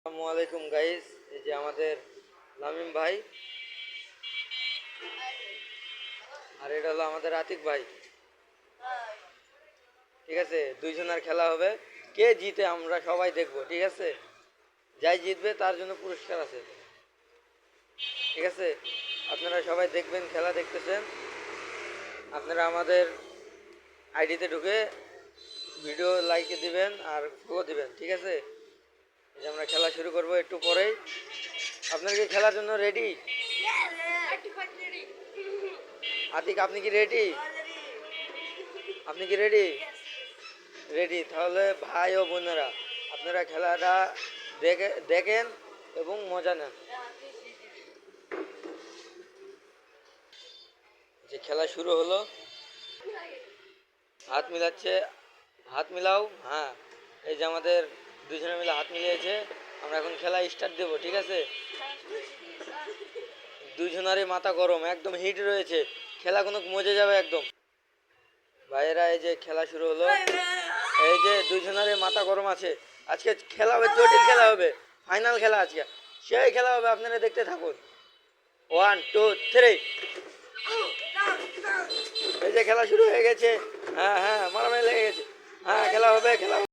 আসসালামু আলাইকুম গাইস, এই যে আমাদের লামিম ভাই, আর এটা হলো আমাদের আতিক ভাই। ঠিক আছে, দুইজনের খেলা হবে। কে জিতে আমরা সবাই দেখবো। ঠিক আছে, যাই জিতবে তার জন্য পুরস্কার আছে। ঠিক আছে, আপনারা সবাই দেখবেন, খেলা দেখতেছেন। আপনারা আমাদের আইডিতে ঢুকে ভিডিও লাইক দিবেন আর ফলো দিবেন। ঠিক আছে, এই যে আমরা খেলা শুরু করব একটু পরেই। আপনারা কি খেলার জন্য রেডি? আতিক, আপনি কি রেডি? আপনি কি রেডি? রেডি। তাহলে ভাই ও বোনেরা, আপনারা খেলাটা দেখেন এবং মজা নেন। যে খেলা শুরু হলো, হাত মিলাচ্ছে, হাত মিলাও। হ্যাঁ, এই যে আমাদের দুজনে মিলে হাত মিলিয়েছে। আমরা এখন খেলা স্টার্ট দেবো। ঠিক আছে, দুজনারই মাথা গরম, একদম হিট রয়েছে। খেলা কোনো মজে যাবে একদম। ভাইয়েরা, এই যে খেলা শুরু হলো। এই যে দুইজনারই মাথা গরম আছে। আজকে খেলা হবে, জটিল খেলা হবে, ফাইনাল খেলা আজকে। সেই খেলা হবে, আপনারা দেখতে থাকুন। 1 2 3। এই যে খেলা শুরু হয়ে গেছে। হ্যাঁ হ্যাঁ, মারামারি লেগে গেছে। হ্যাঁ, খেলা হবে, খেলা হবে।